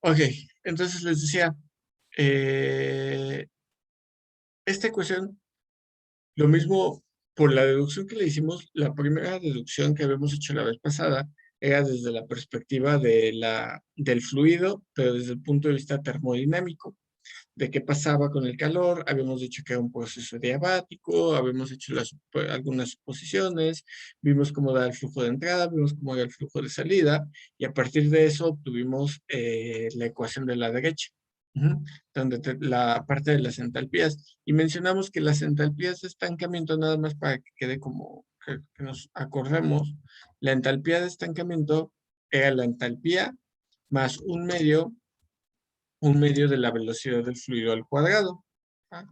Ok, entonces les decía, eh, esta ecuación, lo mismo por la deducción que le hicimos, la primera deducción que habíamos hecho la vez pasada era desde la perspectiva del fluido, pero desde el punto de vista termodinámico, de qué pasaba con el calor. Habíamos dicho que era un proceso diabático, habíamos hecho algunas suposiciones, vimos cómo da el flujo de entrada, vimos cómo da el flujo de salida, y a partir de eso obtuvimos la ecuación de la derecha, ujú, donde la parte de las entalpías. Y mencionamos que las entalpías de estancamiento, nada más para que quede como que nos acordemos, la entalpía de estancamiento era la entalpía más un medio de la velocidad del fluido al cuadrado. Ah,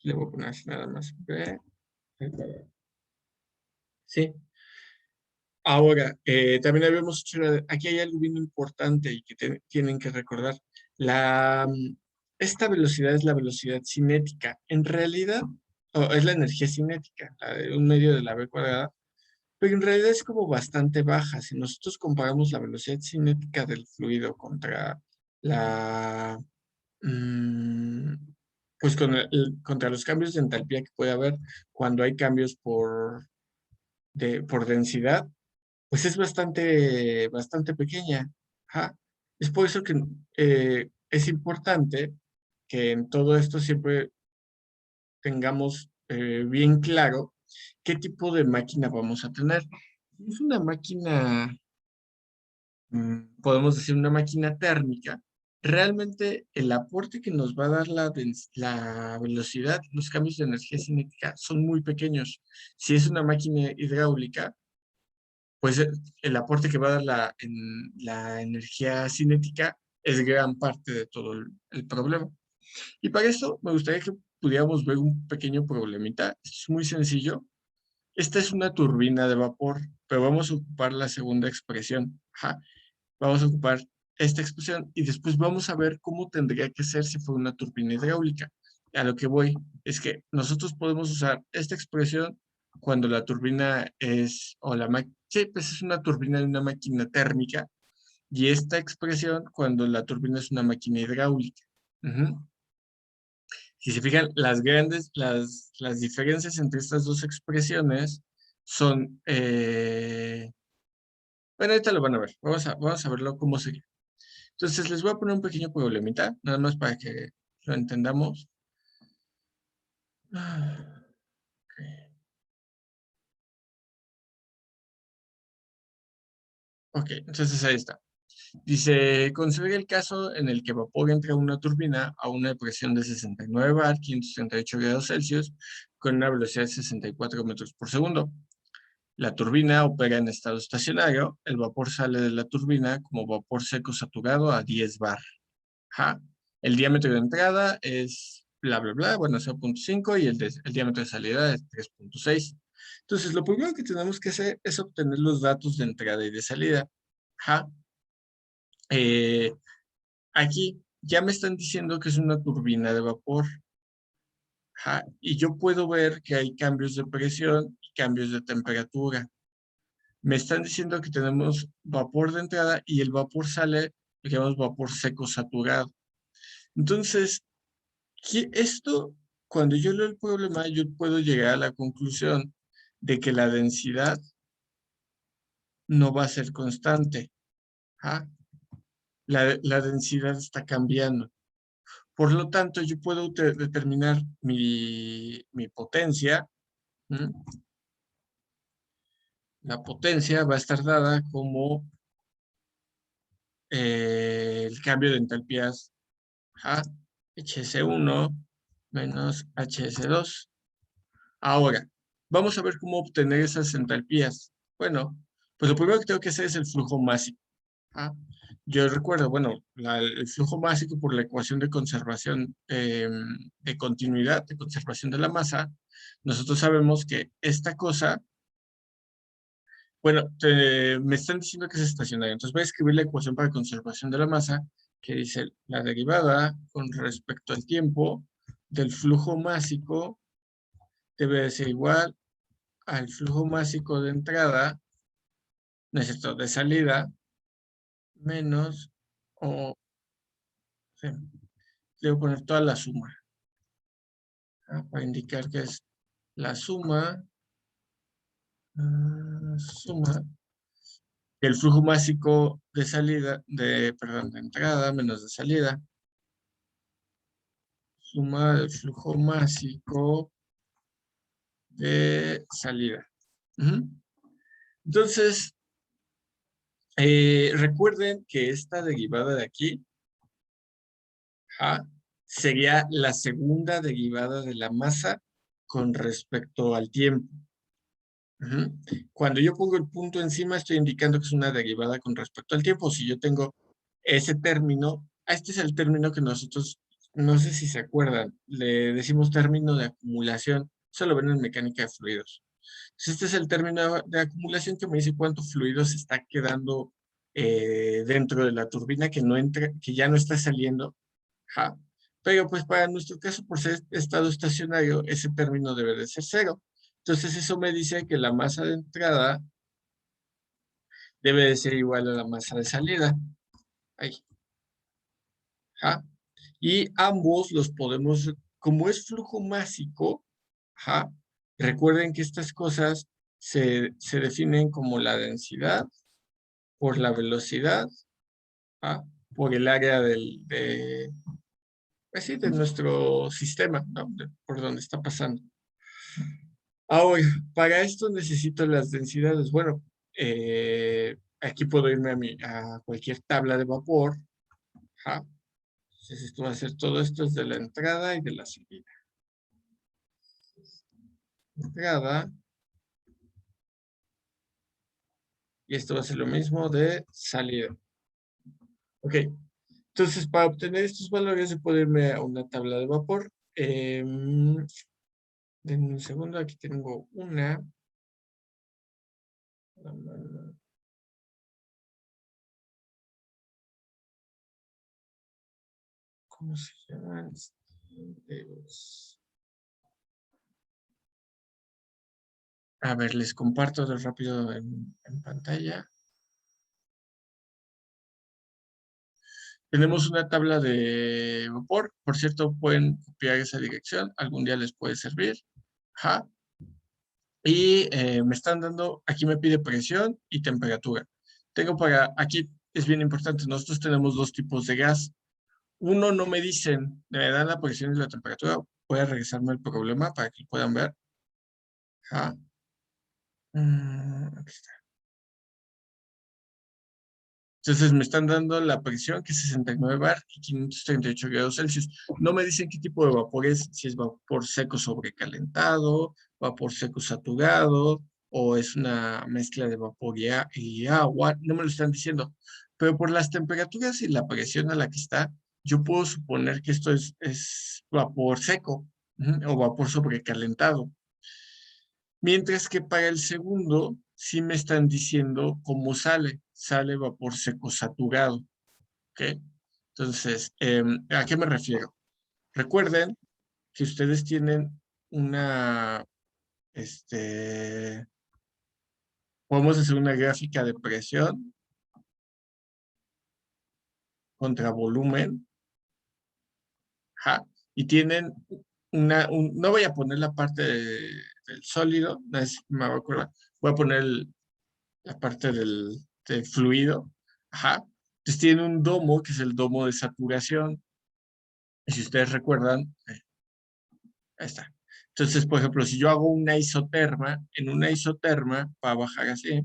le voy a poner así nada más. B al cuadrado. Sí. Ahora, también habíamos hecho, aquí hay algo bien importante y que tienen que recordar. La, mm, esta velocidad es la velocidad cinética. En realidad, es la energía cinética, la de un medio de la v cuadrada, pero en realidad es como bastante baja. Si nosotros comparamos la velocidad cinética del fluido contra la, mm, pues contra los cambios de entalpía que puede haber cuando hay cambios por densidad, pues es bastante pequeña. Ajá. Es por eso que es importante que en todo esto siempre tengamos bien claro qué tipo de máquina vamos a tener. Si es una máquina, podemos decir una máquina térmica, realmente el aporte que nos va a dar la velocidad, los cambios de energía cinética son muy pequeños. Si es una máquina hidráulica, pues el aporte que va a dar la energía cinética es gran parte de todo el problema. Y para eso me gustaría que pudiéramos ver un pequeño problemita. Es muy sencillo. Esta es una turbina de vapor, pero vamos a ocupar la segunda expresión. Ajá. Vamos a ocupar esta expresión y después vamos a ver cómo tendría que ser si fuera una turbina hidráulica. A lo que voy es que nosotros podemos usar esta expresión cuando la turbina sí, pues es una turbina de una máquina térmica, y esta expresión cuando la turbina es una máquina hidráulica. Ujú. Si se fijan, las diferencias entre estas dos expresiones son, bueno, ahorita lo van a ver. Vamos a verlo cómo sería. Entonces les voy a poner un pequeño problemita, nada más para que lo entendamos. Ah, ok. Ok, entonces ahí está. Dice, considera el caso en el que vapor entra a una turbina a una presión de 69 bar, 538 grados Celsius, con una velocidad de 64 metros por segundo. La turbina opera en estado estacionario. El vapor sale de la turbina como vapor seco saturado a 10 bar. Ajá. El diámetro de entrada es bla, bla, bla, bueno, 0,5, y el diámetro de salida es 3,6. Entonces, lo primero que tenemos que hacer es obtener los datos de entrada y de salida. Ajá. Eh, Aquí ya me están diciendo que es una turbina de vapor. Ajá. Y yo puedo ver que hay cambios de presión y cambios de temperatura. Me están diciendo que tenemos vapor de entrada y el vapor sale, digamos, vapor seco saturado. Entonces, esto, cuando yo leo el problema, yo puedo llegar a la conclusión de que la densidad no va a ser constante. ¿Ah? La densidad está cambiando. Por lo tanto, yo puedo determinar mi potencia. ¿Mm? La potencia va a estar dada como el cambio de entalpías, ¿ah? HS1 menos HS2. Ahora, vamos a ver cómo obtener esas entalpías. Bueno, pues lo primero que tengo que hacer es el flujo másico. ¿Ah? Yo recuerdo, bueno, el flujo másico por la ecuación de conservación, de continuidad, de conservación de la masa. Nosotros sabemos que esta cosa, bueno, me están diciendo que es estacionaria. Entonces voy a escribir la ecuación para conservación de la masa, que dice la derivada con respecto al tiempo del flujo másico debe ser igual al flujo másico de entrada, ¿no es cierto?, de salida, menos o Sí. Le voy a poner toda la suma. Para indicar que es la suma. Suma del flujo másico de salida, perdón, de entrada menos de salida. Suma del flujo másico de salida. Entonces, recuerden que esta derivada de aquí sería la segunda derivada de la masa con respecto al tiempo. Cuando yo pongo el punto encima, estoy indicando que es una derivada con respecto al tiempo. Si yo tengo ese término, este es el término que nosotros, no sé si se acuerdan, le decimos término de acumulación. Eso lo ven en mecánica de fluidos. Entonces, este es el término de acumulación que me dice cuánto fluido se está quedando dentro de la turbina que no entra, que ya no está saliendo. Pero pues para nuestro caso, por ser estado estacionario, ese término debe de ser cero. Entonces eso me dice que la masa de entrada debe de ser igual a la masa de salida. Ahí. Y ambos los podemos, como es flujo másico, recuerden que estas cosas se definen como la densidad por la velocidad, por el área pues sí, de nuestro sistema, ¿no? Por donde está pasando. Ahora, para esto necesito las densidades. Bueno, aquí puedo irme a cualquier tabla de vapor. Entonces, esto va a ser todo esto es de la entrada y de la salida. Entrada. Y esto va a ser lo mismo de salida. Ok. Entonces, para obtener estos valores, yo puedo irme a una tabla de vapor. Denme un segundo, aquí tengo una. ¿Cómo se llaman? A ver, les comparto de rápido en pantalla. Tenemos una tabla de vapor. Por cierto, pueden copiar esa dirección. Algún día les puede servir. Y me están dando, aquí me pide presión y temperatura. Aquí es bien importante, nosotros tenemos dos tipos de gas. Uno no me dicen, me dan la presión y la temperatura. Voy a regresarme el problema para que lo puedan ver. Aquí está. Entonces me están dando la presión, que es 69 bar y 538 grados Celsius. No me dicen qué tipo de vapor es, si es vapor seco sobrecalentado, vapor seco saturado, o es una mezcla de vapor y agua. No me lo están diciendo. Pero por las temperaturas y la presión a la que está, yo puedo suponer que esto es vapor seco, o vapor sobrecalentado. Mientras que para el segundo, sí me están diciendo cómo sale. Sale vapor seco saturado. ¿Ok? Entonces, ¿a qué me refiero? Recuerden que ustedes tienen una, podemos hacer una gráfica de presión contra volumen. Y tienen no voy a poner la parte del sólido, no es, me voy a acordar. Voy a poner la parte del fluido. Entonces tiene un domo, que es el domo de saturación. Y si ustedes recuerdan, ahí está. Entonces, por ejemplo, si yo hago una isoterma, en una isoterma va a bajar así.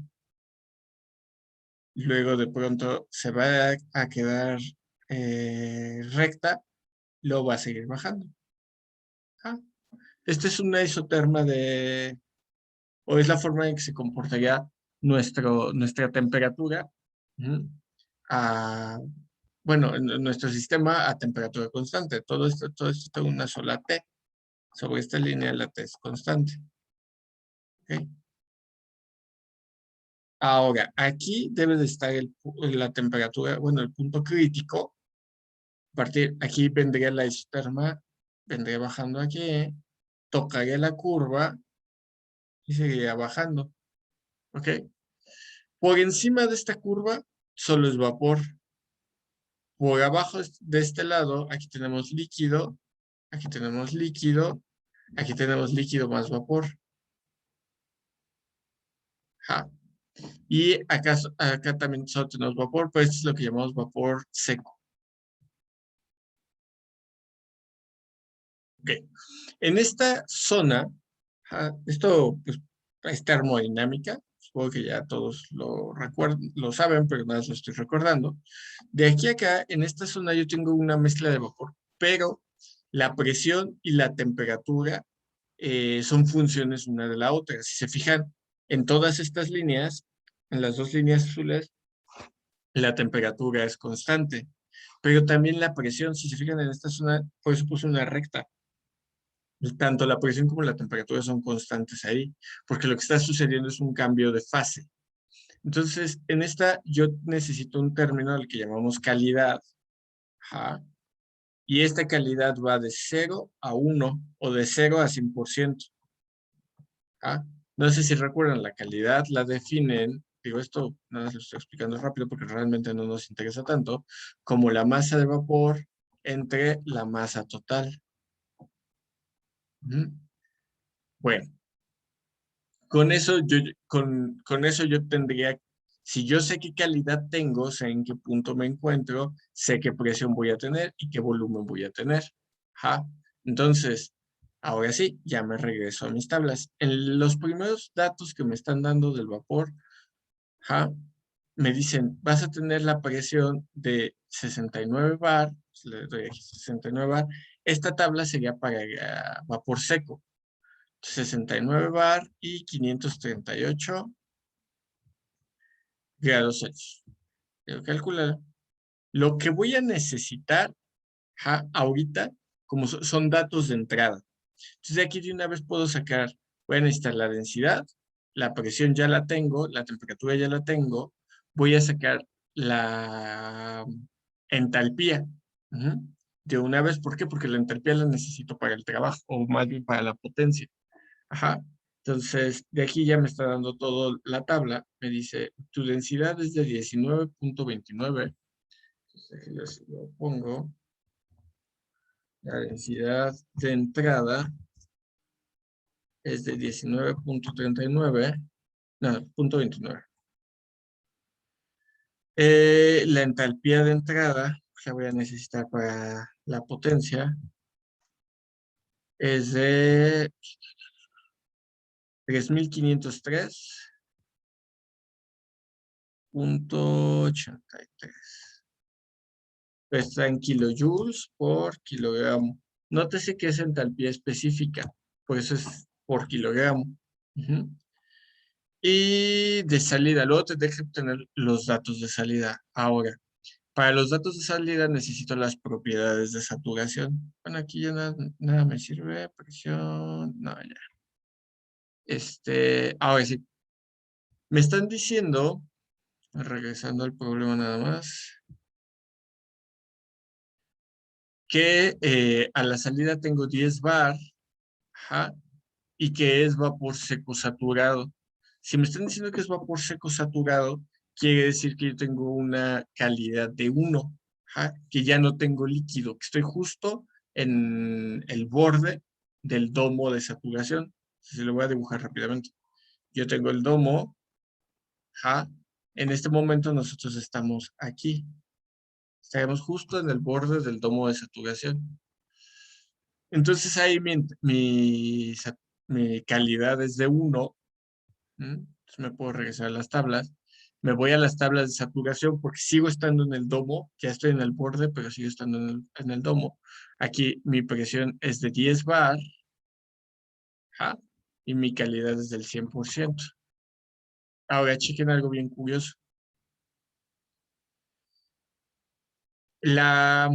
Luego de pronto se va a quedar recta, luego va a seguir bajando. Esta es una isoterma o es la forma en que se comportaría nuestra temperatura. a, bueno, en nuestro sistema a temperatura constante. Todo esto está en una sola T. Sobre esta línea la T es constante. ¿Okay? Ahora, aquí debe de estar la temperatura, bueno, el punto crítico. Aquí vendría la isoterma, vendría bajando aquí, tocaría la curva y seguiría bajando. ¿Ok? Por encima de esta curva solo es vapor. Por abajo de este lado, aquí tenemos líquido, aquí tenemos líquido, aquí tenemos líquido más vapor. Ajá. Y acá también solo tenemos vapor, pues esto es lo que llamamos vapor seco. Ok. En esta zona, esto pues, es termodinámica, supongo que ya todos lo recuerdan, lo saben, pero nada más lo estoy recordando. De aquí a acá, en esta zona yo tengo una mezcla de vapor, pero la presión y la temperatura son funciones una de la otra. Si se fijan, en todas estas líneas, en las dos líneas azules, la temperatura es constante, pero también la presión, si se fijan en esta zona, por eso puse una recta. Tanto la presión como la temperatura son constantes ahí, porque lo que está sucediendo es un cambio de fase. Entonces, en esta yo necesito un término al que llamamos calidad. Ajá. Y esta calidad va de 0 a 1 o de 0 a 100%. ¿Ah? No sé si recuerdan, la calidad la definen, digo esto, nada más lo estoy explicando rápido porque realmente no nos interesa tanto, como la masa de vapor entre la masa total. Ujú. Bueno, con eso yo tendría, si yo sé qué calidad tengo, sé en qué punto me encuentro, sé qué presión voy a tener y qué volumen voy a tener. Ajá. Entonces, ahora sí, ya me regreso a mis tablas. En los primeros datos que me están dando del vapor, ajá, me dicen, vas a tener la presión de 69 bar, le doy aquí 69 bar. Esta tabla sería para vapor seco. 69 bar y 538 grados Celsius. Quiero calcular. Lo que voy a necesitar ahorita, como son datos de entrada. Entonces de aquí de una vez puedo sacar, voy a necesitar la densidad, la presión ya la tengo, la temperatura ya la tengo, voy a sacar la entalpía. Ujú. De una vez, ¿por qué? Porque la entalpía la necesito para el trabajo, o más bien para la potencia. Ajá. Entonces, de aquí ya me está dando todo la tabla. Me dice, tu densidad es de 19.29. Entonces, aquí lo pongo. La densidad de entrada es de 19.39. No, punto 29. La entalpía de entrada, que la voy a necesitar para la potencia, es de 3583.83. Está en kilojoules por kilogramo. Nótese que es entalpía específica, por eso es por kilogramo. Ujú. Y de salida, luego te deja obtener los datos de salida. Ahora, para los datos de salida necesito las propiedades de saturación. Bueno, aquí ya nada me sirve. Presión, no, ya. Ahora sí, me están diciendo, regresando al problema nada más, que a la salida tengo 10 bar, ajá, y que es vapor seco saturado. Si me están diciendo que es vapor seco saturado, quiere decir que yo tengo una calidad de 1, que ya no tengo líquido, que estoy justo en el borde del domo de saturación. Se lo voy a dibujar rápidamente. Yo tengo el domo, ajá. En este momento nosotros estamos aquí. Estaremos justo en el borde del domo de saturación. Entonces ahí mi calidad es de 1. Entonces me puedo regresar a las tablas. Me voy a las tablas de saturación porque sigo estando en el domo. Ya estoy en el borde, pero sigo estando en el domo. Aquí mi presión es de 10 bar. Ajá, y mi calidad es del 100%. Ahora chequen algo bien curioso. La,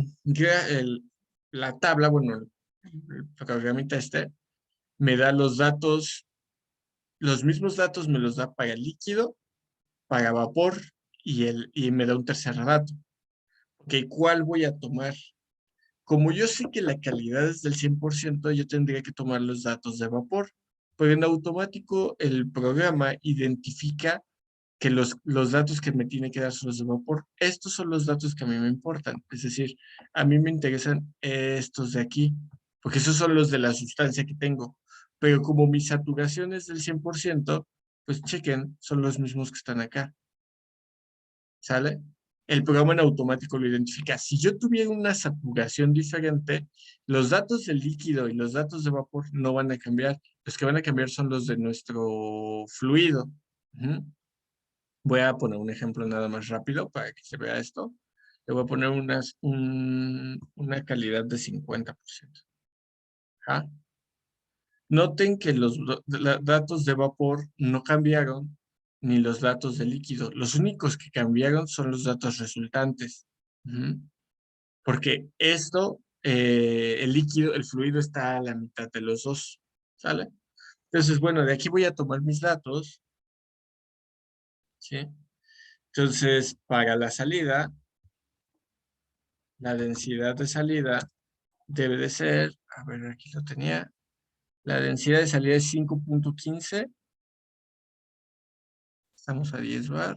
la tabla, bueno, el programita me da los datos, los mismos datos me los da para el líquido, para vapor y me da un tercer dato. Ok, ¿cuál voy a tomar? Como yo sé que la calidad es del 100%, yo tendría que tomar los datos de vapor, pero en automático el programa identifica que los datos que me tiene que dar son los de vapor. Estos son los datos que a mí me importan. Es decir, a mí me interesan estos de aquí, porque esos son los de la sustancia que tengo. Pero como mi saturación es del 100%, pues chequen, son los mismos que están acá. ¿Sale? El programa en automático lo identifica. Si yo tuviera una saturación diferente, los datos del líquido y los datos de vapor no van a cambiar. Los que van a cambiar son los de nuestro fluido. Ujú. Voy a poner un ejemplo nada más rápido para que se vea esto. Le voy a poner una calidad de 50%. Ajá. Noten que los datos de vapor no cambiaron, ni los datos de líquido. Los únicos que cambiaron son los datos resultantes. Ujú. Porque esto, el líquido, el fluido está a la mitad de los dos. ¿Sale? Entonces, bueno, de aquí voy a tomar mis datos. ¿Sí? Entonces, para la salida, la densidad de salida debe de ser, a ver, aquí lo tenía. La densidad de salida es 5.15. Estamos a 10 bar.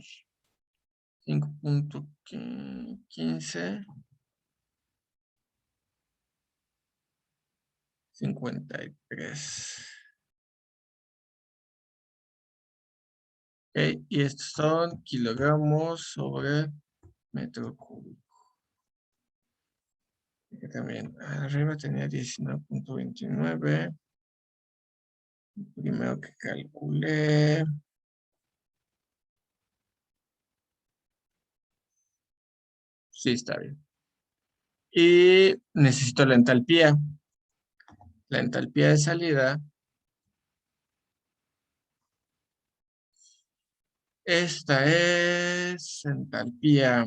5.15. 53. Ok, y estos son kilogramos sobre metro cúbico. Que también arriba tenía 19.29. Primero que calculé. Sí, está bien. Y necesito la entalpía. La entalpía de salida. Esta es entalpía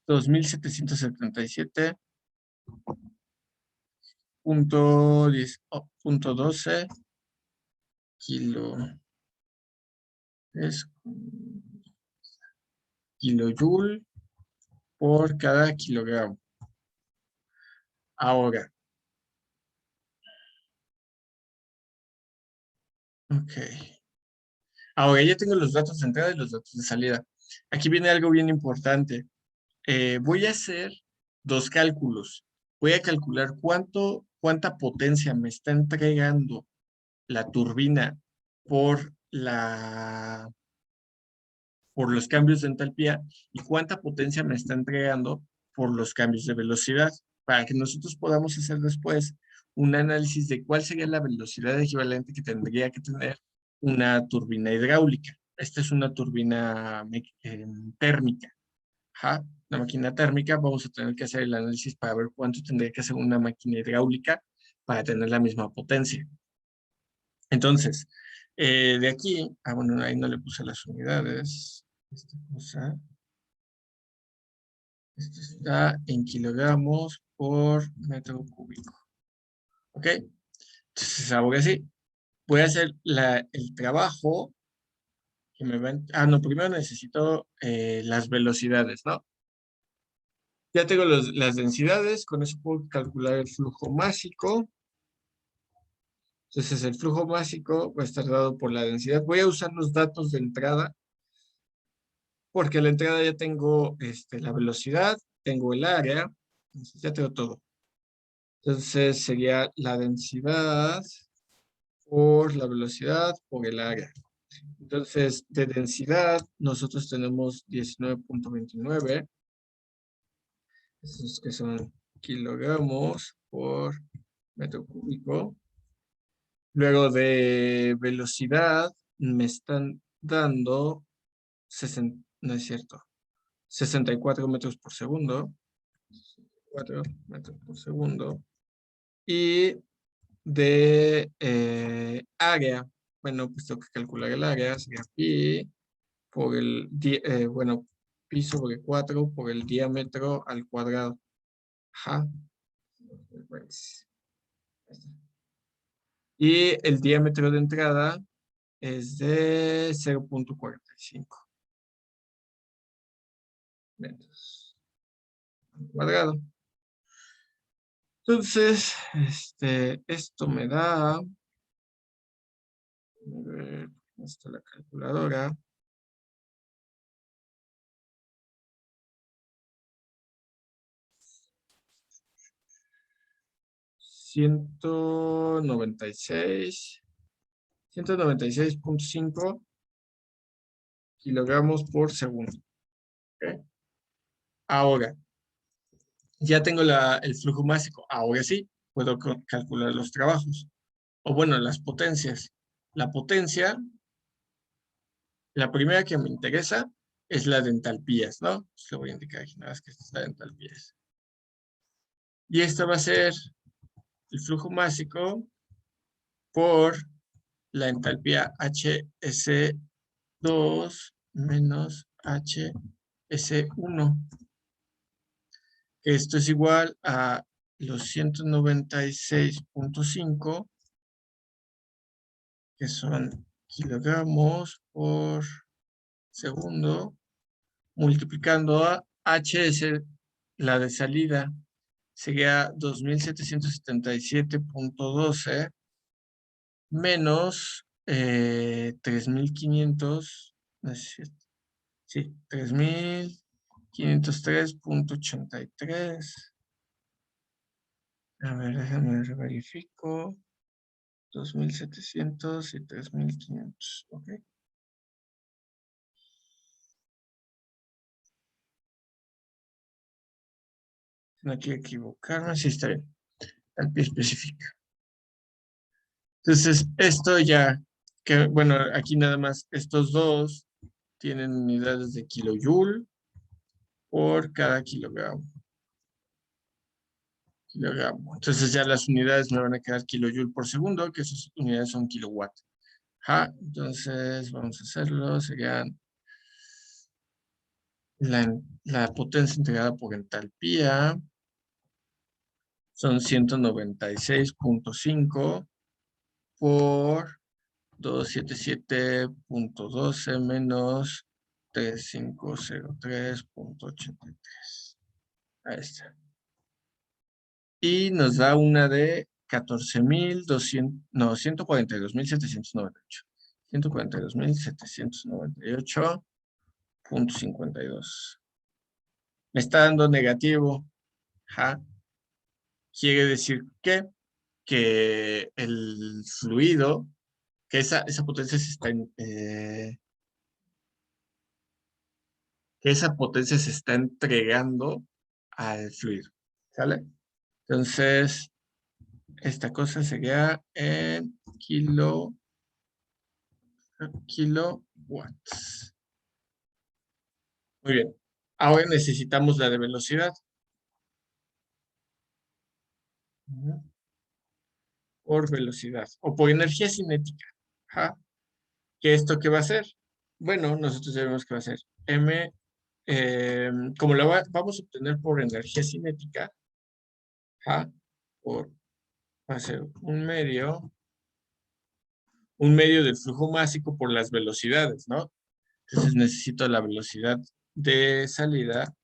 2777.10, 12 es kilojoule por cada kilogramo. Ahora, ok. Ahora ya tengo los datos de entrada y los datos de salida. Aquí viene algo bien importante. Voy a hacer dos cálculos. Voy a calcular cuánta potencia me está entregando la turbina por por los cambios de entalpía y cuánta potencia me está entregando por los cambios de velocidad, para que nosotros podamos hacer después un análisis de cuál sería la velocidad equivalente que tendría que tener una turbina hidráulica. Esta es una turbina térmica. Ajá, una máquina térmica, vamos a tener que hacer el análisis para ver cuánto tendría que hacer una máquina hidráulica para tener la misma potencia. Entonces, de aquí, bueno, ahí no le puse las unidades. Esta cosa, esto está en kilogramos por metro cúbico. ¿Ok? Entonces, ahora sí, voy a hacer el trabajo que me van. Ah, no, primero necesito las velocidades, ¿no? Ya tengo las densidades, con eso puedo calcular el flujo másico. Entonces, el flujo másico va a estar dado por la densidad. Voy a usar los datos de entrada porque a la entrada ya tengo la velocidad, tengo el área, entonces ya tengo todo. Entonces sería la densidad por la velocidad por el área. Entonces, de densidad, nosotros tenemos 19.29, esos que son kilogramos por metro cúbico. Luego de velocidad, me están dando 60, no es cierto, 64 metros por segundo. 4 metros por segundo. Y de área, bueno, pues tengo que calcular el área, sería pi por bueno, pi sobre 4 por el diámetro al cuadrado. Ajá. Pues, y el diámetro de entrada es de 0.45 metros al cuadrado. Entonces, esto me da, a ver, ¿dónde está la calculadora? 196.5 kilogramos por segundo. ¿Okay? Ahora, ya tengo el flujo másico. Ahora sí, puedo calcular los trabajos. O bueno, las potencias. La potencia, la primera que me interesa es la de entalpías, ¿no? Pues lo voy a indicar aquí, nada más que esta es la de entalpías. Y esta va a ser el flujo másico por la entalpía HS2 menos HS1. Esto es igual a los 196.5, que son kilogramos por segundo, multiplicando a HS, la de salida, sería 2777.12 menos 3500, no es cierto, sí, 3503.83. A ver, déjame verifico. 2700 y 3500, ¿ok? No quiero equivocarme, sí está bien. Al pie específica. Entonces, esto ya, que bueno, aquí nada más estos dos tienen unidades de kilojoule por cada kilogramo. Entonces ya las unidades me van a quedar kilojoule por segundo, que esas unidades son kilowatt. Entonces vamos a hacerlo, serían la potencia integrada por entalpía, son 196.5 por 277.12 menos 3503.83. Ahí está. Y nos da una de 14.200, no, 142.798. 142.798.52. Me está dando negativo. Quiere decir que el fluido, que esa potencia se está que esa potencia se está entregando al fluido. ¿Sale? Entonces, esta cosa sería en kilowatts. Muy bien. Ahora necesitamos la de velocidad. Por velocidad o por energía cinética. ¿Qué esto qué va a ser? Bueno, nosotros sabemos que va a ser M, como la vamos a obtener por energía cinética, va a ser un medio del flujo másico por las velocidades, ¿no? Entonces necesito la velocidad de salida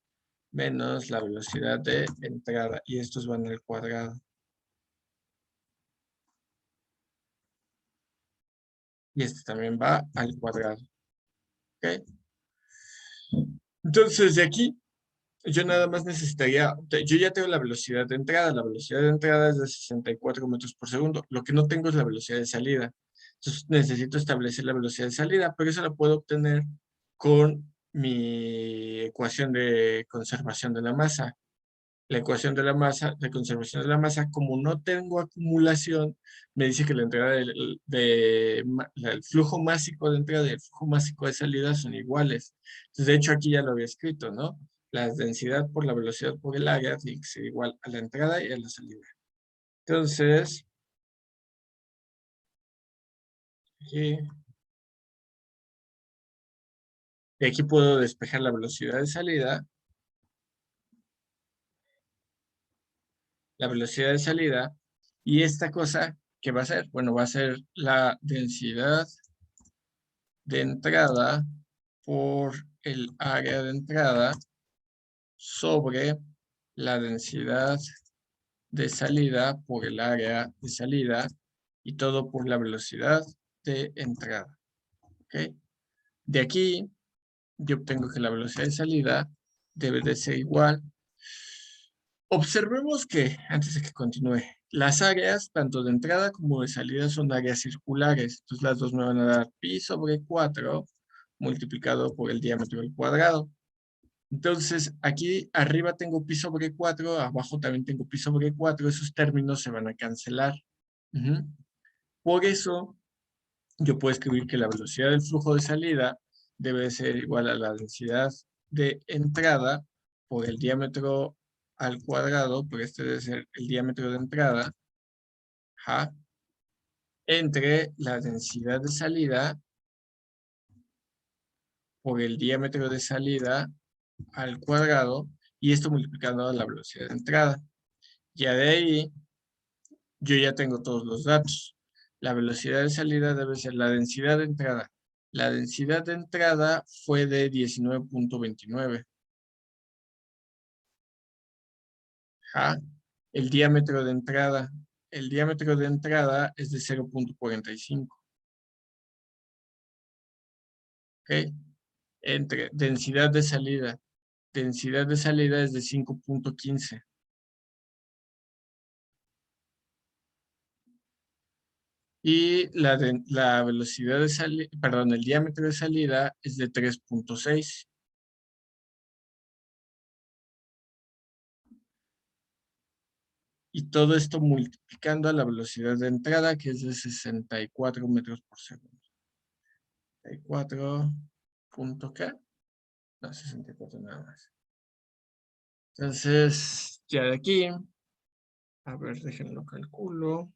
menos la velocidad de entrada, y estos van al cuadrado. Y este también va al cuadrado. ¿Ok? Entonces, de aquí, yo nada más necesitaría, yo ya tengo la velocidad de entrada. La velocidad de entrada es de 64 metros por segundo. Lo que no tengo es la velocidad de salida. Entonces, necesito establecer la velocidad de salida, pero eso la puedo obtener con mi ecuación de conservación de la masa. La ecuación de la masa, de conservación de la masa, como no tengo acumulación, me dice que la entrada el flujo másico de entrada y el flujo másico de salida son iguales. Entonces, de hecho, aquí ya lo había escrito, ¿no? La densidad por la velocidad por el área tiene que ser igual a la entrada y a la salida. Entonces, aquí, de aquí puedo despejar la velocidad de salida. La velocidad de salida. Y esta cosa, ¿qué va a ser? Bueno, va a ser la densidad de entrada por el área de entrada sobre la densidad de salida por el área de salida, y todo por la velocidad de entrada. ¿Ok? De aquí yo obtengo que la velocidad de salida debe de ser igual. Observemos que, antes de que continúe, Las áreas, tanto de entrada como de salida, son áreas circulares. Entonces las dos me van a dar pi sobre 4 multiplicado por el diámetro al cuadrado. Entonces, aquí arriba tengo pi sobre 4, abajo también tengo pi sobre 4, esos términos se van a cancelar. Ujú. Por eso, yo puedo escribir que la velocidad del flujo de salida debe ser igual a la densidad de entrada por el diámetro al cuadrado, porque este debe ser el diámetro de entrada, ajá, entre la densidad de salida por el diámetro de salida al cuadrado, y esto multiplicando a la velocidad de entrada. Ya de ahí, yo ya tengo todos los datos. La velocidad de salida debe ser la densidad de entrada. La densidad de entrada fue de 19.29. El diámetro de entrada. El diámetro de entrada es de 0.45. ¿Ok? Entre densidad de salida. Densidad de salida es de 5.15. Y la velocidad de salida, perdón, el diámetro de salida es de 3.6. Y todo esto multiplicando a la velocidad de entrada, que es de 64 metros por segundo. 64 punto ¿qué? No, 64 nada más. Entonces, ya de aquí, a ver, déjenlo calculo.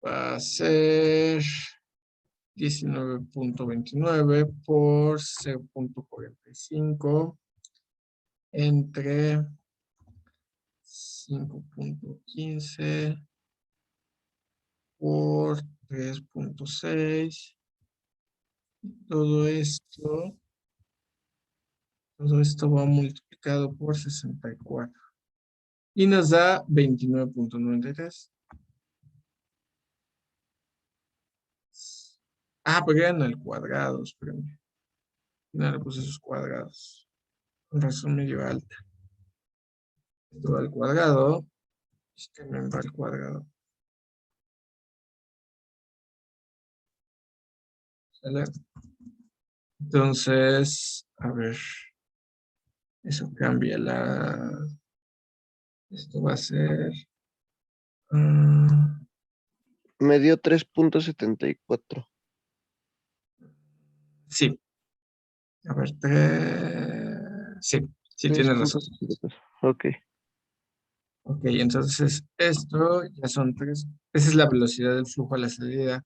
Va a ser 19.29 por 0.45 entre 5.15 por 3.6. Todo esto va multiplicado por 64. Y nos da 29.93. Ah, pero eran al cuadrado, espérenme. No le puse esos cuadrados. Con razón medio alta. Esto va al cuadrado. Este también va al cuadrado. ¿Sale? Entonces, a ver. Eso cambia la... Esto va a ser... Me dio 3.74. sí. A ver, sí, sí tienes razón. 3.74. Ok. Ok, entonces esto ya son 3. Esa es la velocidad del flujo a la salida.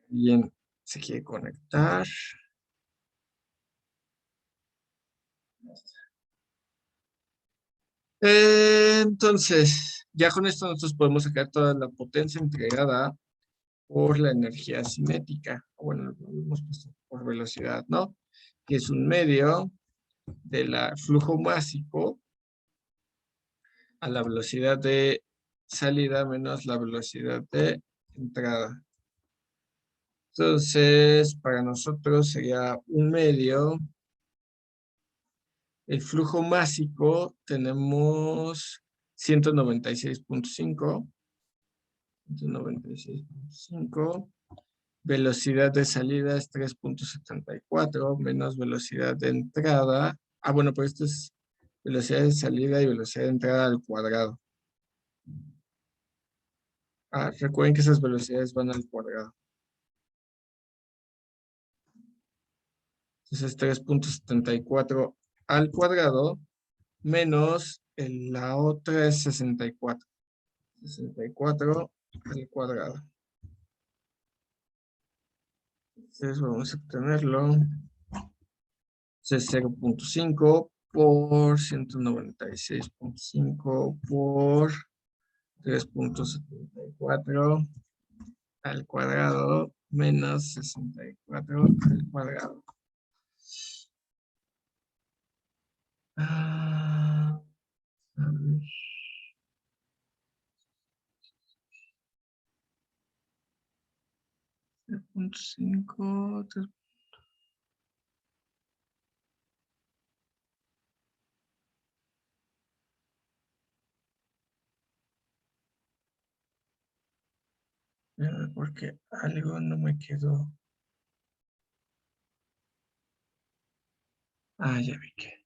Bien, se quiere conectar. Entonces, ya con esto nosotros podemos sacar toda la potencia entregada por la energía cinética. Bueno, lo hemos puesto por velocidad, ¿no? Que es un medio del flujo másico a la velocidad de salida menos la velocidad de entrada. Entonces, para nosotros sería un medio. El flujo másico tenemos 196.5. 196.5. Velocidad de salida es 3.74 menos velocidad de entrada. Ah, bueno, pues esto es velocidad de salida y velocidad de entrada al cuadrado. Recuerden que esas velocidades van al cuadrado. Entonces 3.74 al cuadrado menos la otra es 64. 64 al cuadrado. Entonces vamos a obtenerlo. Es 0.5 por 196.5 por 3.74 al cuadrado menos 64 al cuadrado. A ver. 0.5. Porque algo no me quedó. Ah, ya vi que.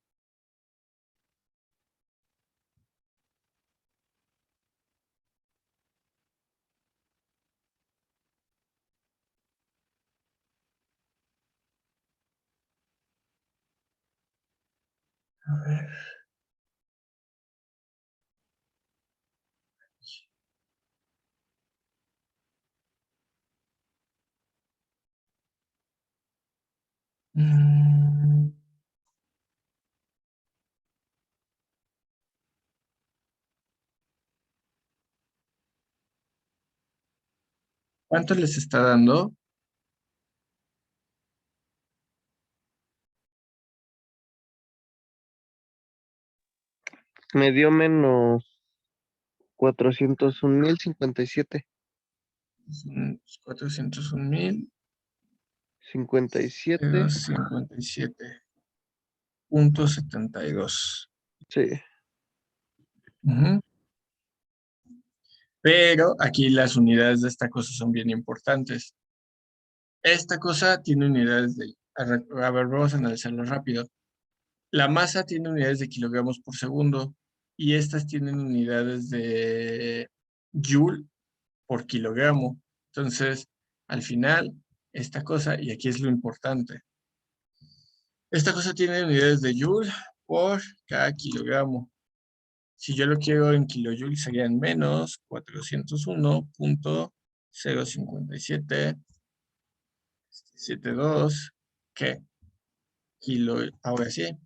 A ver. Mm, ¿Cuánto les está dando? Me dio menos 401,057. 401,000 57. 57.72. Sí. Ujú. Pero aquí las unidades de esta cosa son bien importantes. Esta cosa tiene unidades de... A ver, vamos a analizarlo rápido. La masa tiene unidades de kilogramos por segundo y estas tienen unidades de joule por kilogramo. Entonces, al final, esta cosa, y aquí es lo importante, esta cosa tiene unidades de joule por cada kilogramo. Si yo lo quiero en kilojoules, serían menos 401.057.72, ¿qué? Kilo, ahora sí,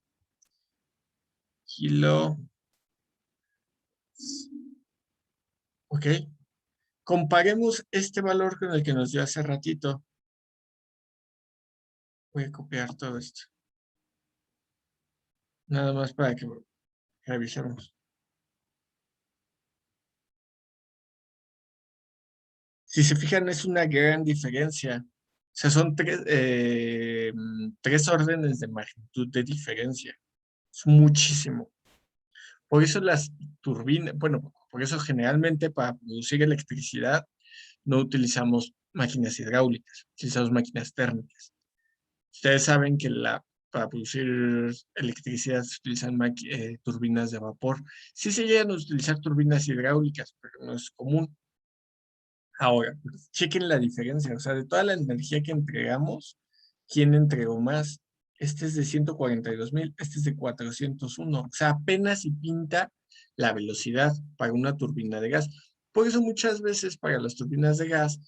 kilo, ok. Comparemos este valor con el que nos dio hace ratito. Voy a copiar todo esto. Nada más para que revisemos. Si se fijan, es una gran diferencia. O sea, son tres órdenes de magnitud de diferencia. Es muchísimo. Por eso las turbinas, bueno, por eso generalmente para producir electricidad no utilizamos máquinas hidráulicas, utilizamos máquinas térmicas. Ustedes saben que para producir electricidad se utilizan turbinas de vapor. Sí se llegan a utilizar turbinas hidráulicas, pero no es común. Ahora, pues, chequen la diferencia. O sea, de toda la energía que entregamos, ¿quién entregó más? Este es de 142,000, este es de 401. O sea, apenas si pinta la velocidad para una turbina de gas. Por eso muchas veces para las turbinas de gas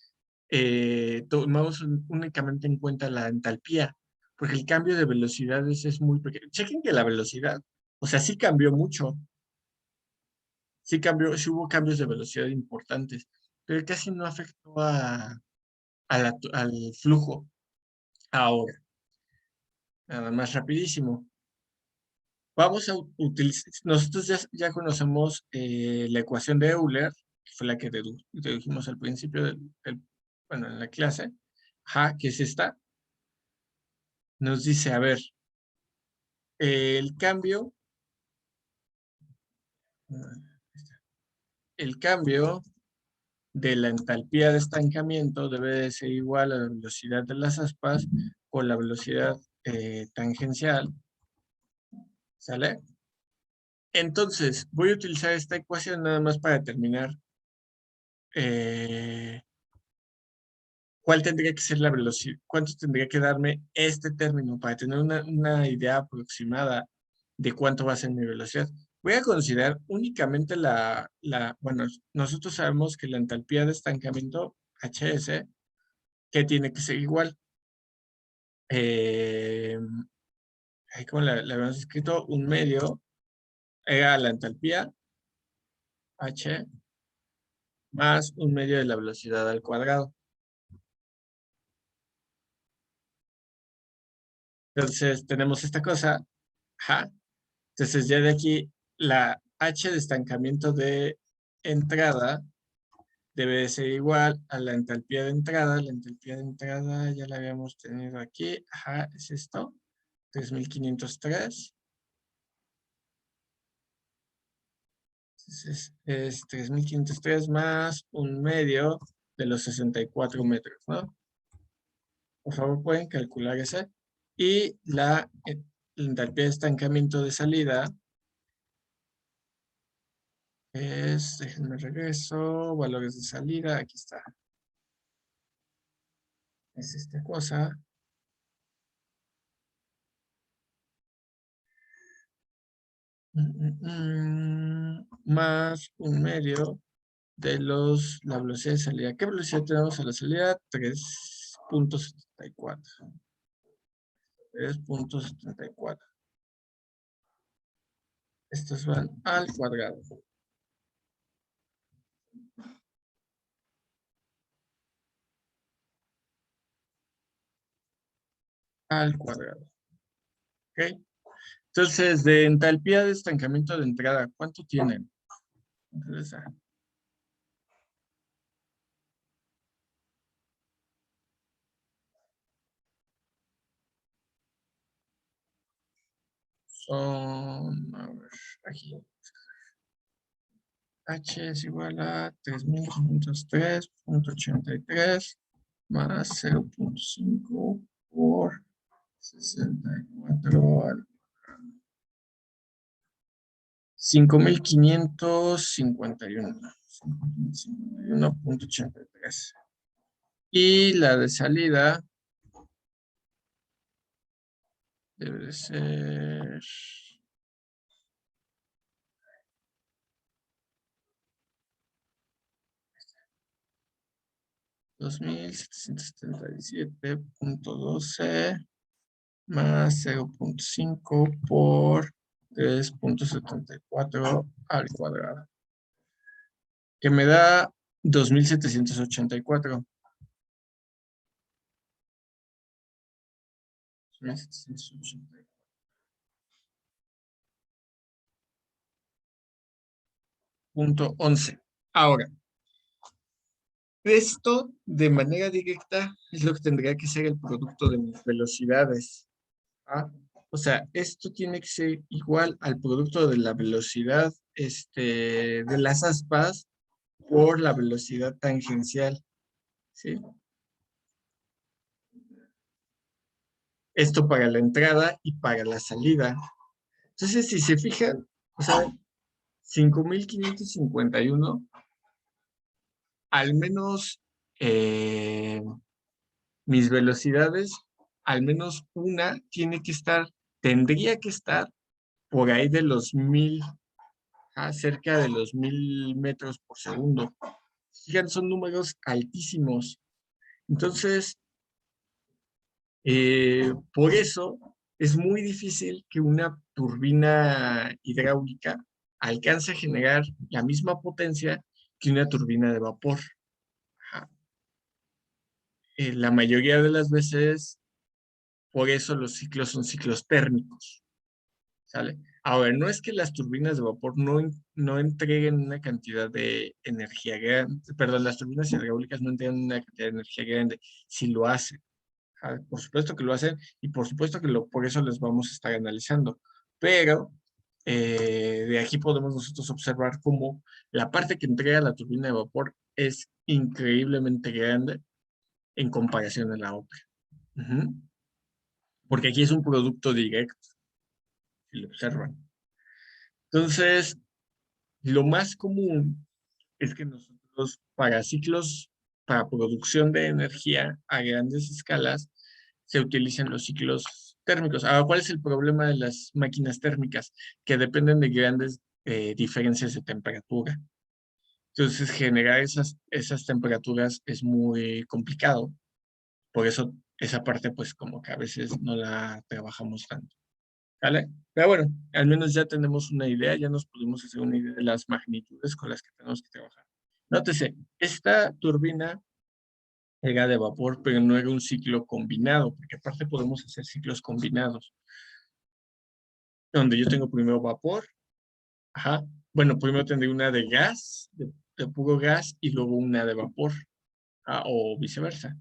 tomamos únicamente en cuenta la entalpía, porque el cambio de velocidades es muy pequeño. Chequen que la velocidad, o sea, sí cambió mucho, sí cambió, sí hubo cambios de velocidad importantes, pero casi no afectó al flujo. Ahora, nada más rapidísimo. Vamos a utilizar, nosotros ya conocemos la ecuación de Euler, que fue la que dedujimos al principio bueno, en la clase. Ajá, que es esta. Nos dice, a ver, el cambio, el cambio de la entalpía de estancamiento debe de ser igual a la velocidad de las aspas por la velocidad tangencial, ¿sale? Entonces, voy a utilizar esta ecuación nada más para determinar eh, cuál tendría que ser la velocidad, cuánto tendría que darme este término para tener una idea aproximada de cuánto va a ser mi velocidad. Voy a considerar únicamente bueno, nosotros sabemos que la entalpía de estancamiento, HS, que tiene que ser igual. Eh, Ahí como la habíamos escrito, un medio era la entalpía, H, más un medio de la velocidad al cuadrado. Entonces tenemos esta cosa, ajá. Entonces ya de aquí la H de estancamiento de entrada debe de ser igual a la entalpía de entrada. La entalpía de entrada ya la habíamos tenido aquí, ajá, es esto, 3,503. Entonces es 3,503 más un medio de los 64 metros, ¿no? Por favor, pueden calcular esa. Y la entalpía de estancamiento de salida es, déjenme regreso, valores de salida, aquí está. Es esta cosa. Más un medio de la velocidad de salida. ¿Qué velocidad tenemos a la salida? 3.74. 3.74. Estos van al cuadrado. Al cuadrado. ¿Ok? Entonces, de entalpía de estancamiento de entrada, ¿cuánto tienen? Entonces, son, a ver, aquí. H es igual a 3503.83 más 0.5 por 64 al 5.551.83. Y la de salida debe de ser 2.777.12 más 0.5 por 3.74 al cuadrado, que me da 2.784. 2.784. Punto 11. Ahora, esto de manera directa es lo que tendría que ser el producto de mis velocidades. ¿Ah? O sea, esto tiene que ser igual al producto de la velocidad de las aspas por la velocidad tangencial. ¿Sí? Esto para la entrada y para la salida. Entonces, si se fijan, o sea, 5.551, al menos mis velocidades, al menos una tendría que estar por ahí de los 1.000, cerca de los 1.000 metros por segundo. Fíjense, son números altísimos. Entonces, por eso es muy difícil que una turbina hidráulica alcance a generar la misma potencia que una turbina de vapor. Ajá. La mayoría de las veces, por eso los ciclos son ciclos térmicos. ¿Sale? Ahora, no es que las turbinas de vapor no entreguen una cantidad de energía grande, perdón, las turbinas hidráulicas no entregan una cantidad de energía grande, si lo hacen. Por supuesto que lo hacen y por supuesto que por eso les vamos a estar analizando. Pero de aquí podemos nosotros observar cómo la parte que entrega la turbina de vapor es increíblemente grande en comparación a la otra. Ujú. Porque aquí es un producto directo, si lo observan. Entonces, lo más común es que nosotros para ciclos, para producción de energía a grandes escalas, se utilizan los ciclos térmicos. Ahora, ¿cuál es el problema de las máquinas térmicas? Que dependen de grandes diferencias de temperatura. Entonces, generar esas temperaturas es muy complicado. Por eso, esa parte, pues, como que a veces no la trabajamos tanto. ¿Vale? Pero bueno, al menos ya tenemos una idea, ya nos pudimos hacer una idea de las magnitudes con las que tenemos que trabajar. Nótese, esta turbina era de vapor, pero no era un ciclo combinado, porque aparte podemos hacer ciclos combinados, donde yo tengo primero vapor, ajá, bueno, primero tendré una de gas, de puro gas, y luego una de vapor, o viceversa,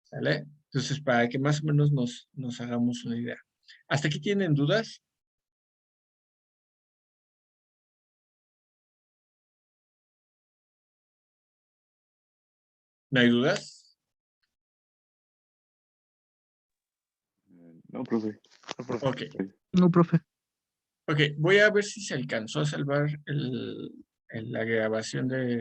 ¿sale? Entonces, para que más o menos nos hagamos una idea. ¿Hasta aquí tienen dudas? ¿No hay dudas? No, profe. Ok. No, profe. Ok, voy a ver si se alcanzó a salvar la grabación de